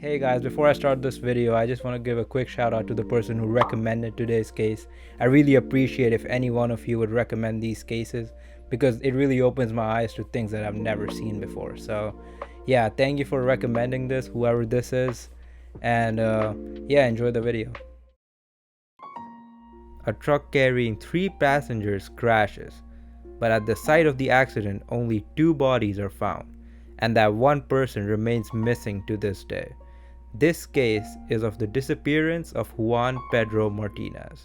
Hey guys, before I start this video, I just want to give a quick shout out to the person who recommended today's case. I really appreciate if any one of you would recommend these cases because it really opens my eyes to things that I've never seen before. So yeah, thank you for recommending this, whoever this is, and yeah, enjoy the video. A truck carrying 3 passengers crashes, but at the site of the accident only 2 bodies are found, and that one person remains missing to this day. This case is of the disappearance of Juan Pedro Martinez.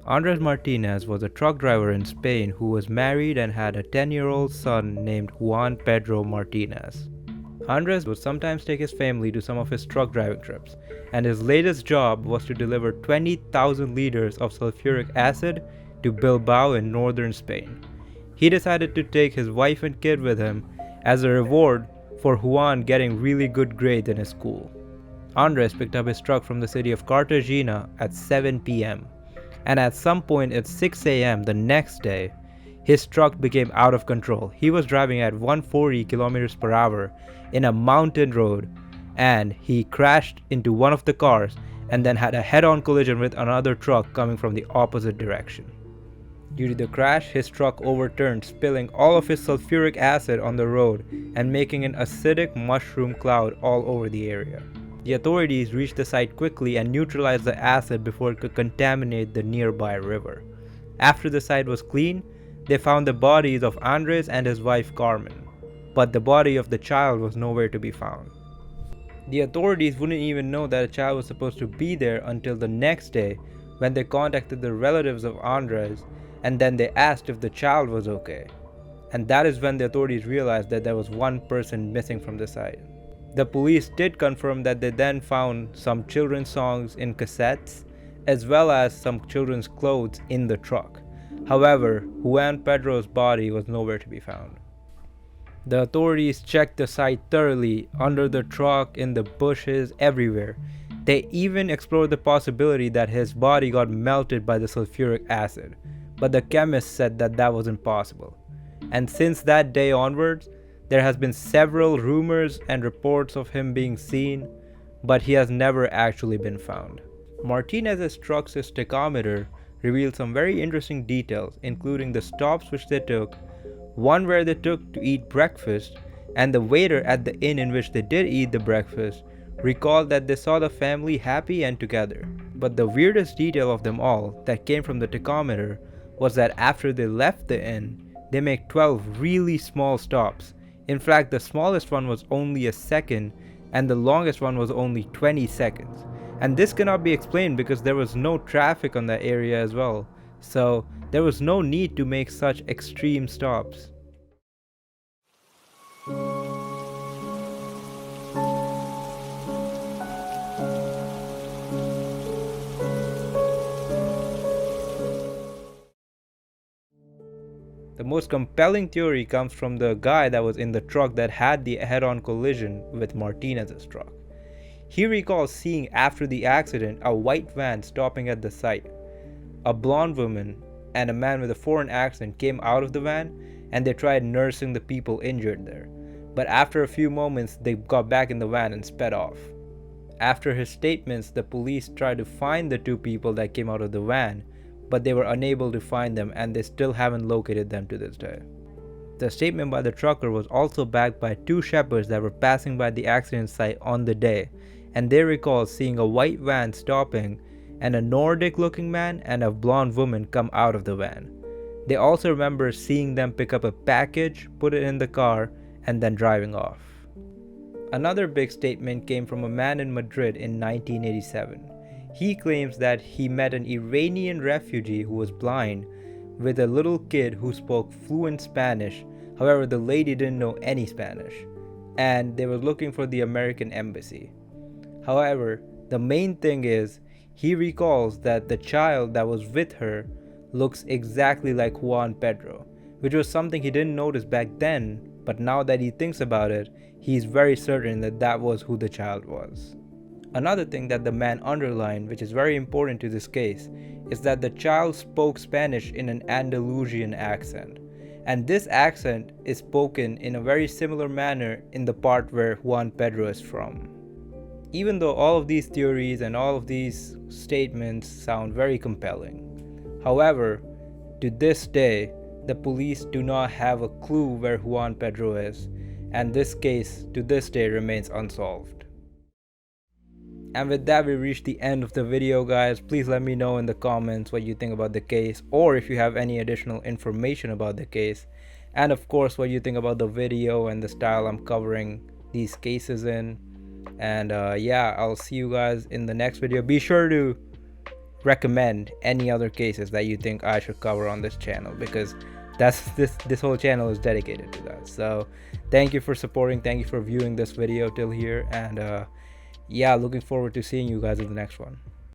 Andres Martinez was a truck driver in Spain who was married and had a 10-year-old son named Juan Pedro Martinez. Andres would sometimes take his family to some of his truck driving trips, and his latest job was to deliver 20,000 liters of sulfuric acid to Bilbao in northern Spain. He decided to take his wife and kid with him as a reward for Juan getting really good grades in his school. Andres picked up his truck from the city of Cartagena at 7 p.m. and at some point at 6 a.m. the next day, his truck became out of control. He was driving at 140 kilometers per hour in a mountain road, and he crashed into one of the cars and then had a head-on collision with another truck coming from the opposite direction. Due to the crash, his truck overturned, spilling all of his sulfuric acid on the road and making an acidic mushroom cloud all over the area. The authorities reached the site quickly and neutralized the acid before it could contaminate the nearby river. After the site was clean, they found the bodies of Andres and his wife Carmen, but the body of the child was nowhere to be found. The authorities wouldn't even know that a child was supposed to be there until the next day when they contacted the relatives of Andres, and then they asked if the child was okay. And that is when the authorities realized that there was one person missing from the site. The police did confirm that they then found some children's songs in cassettes, as well as some children's clothes in the truck. However, Juan Pedro's body was nowhere to be found. The authorities checked the site thoroughly, under the truck, in the bushes, everywhere. They even explored the possibility that his body got melted by the sulfuric acid, but the chemists said that that was impossible. And since that day onwards, there has been several rumors and reports of him being seen, but he has never actually been found. Martinez's truck's tachometer revealed some very interesting details, including the stops which they took, one where they took to eat breakfast, and the waiter at the inn in which they did eat the breakfast recalled that they saw the family happy and together. But the weirdest detail of them all that came from the tachometer was that after they left the inn, they make 12 really small stops. In fact, the smallest one was only a second, and the longest one was only 20 seconds. And this cannot be explained because there was no traffic on that area as well, so there was no need to make such extreme stops. The most compelling theory comes from the guy that was in the truck that had the head-on collision with Martinez's truck. He recalls seeing after the accident a white van stopping at the site. A blonde woman and a man with a foreign accent came out of the van and they tried nursing the people injured there. But after a few moments, they got back in the van and sped off. After his statements, the police tried to find the 2 people that came out of the van, but they were unable to find them and they still haven't located them to this day. The statement by the trucker was also backed by 2 shepherds that were passing by the accident site on the day, and they recall seeing a white van stopping and a Nordic looking man and a blonde woman come out of the van. They also remember seeing them pick up a package, put it in the car, and then driving off. Another big statement came from a man in Madrid in 1987. He claims that he met an Iranian refugee who was blind with a little kid who spoke fluent Spanish. However, the lady didn't know any Spanish, and they were looking for the American embassy. However, the main thing is, he recalls that the child that was with her looks exactly like Juan Pedro, which was something he didn't notice back then, but now that he thinks about it, he's very certain that that was who the child was. Another thing that the man underlined, which is very important to this case, is that the child spoke Spanish in an Andalusian accent. And this accent is spoken in a very similar manner in the part where Juan Pedro is from. Even though all of these theories and all of these statements sound very compelling, however, to this day, the police do not have a clue where Juan Pedro is, and this case to this day remains unsolved. And with that, we reached the end of the video, guys. Please let me know in the comments what you think about the case, or if you have any additional information about the case, and of course what you think about the video and the style I'm covering these cases in. And yeah, I'll see you guys in the next video. Be sure to recommend any other cases that you think I should cover on this channel, because this whole channel is dedicated to that. So thank you for supporting, thank you for viewing this video till here, and yeah, looking forward to seeing you guys in the next one.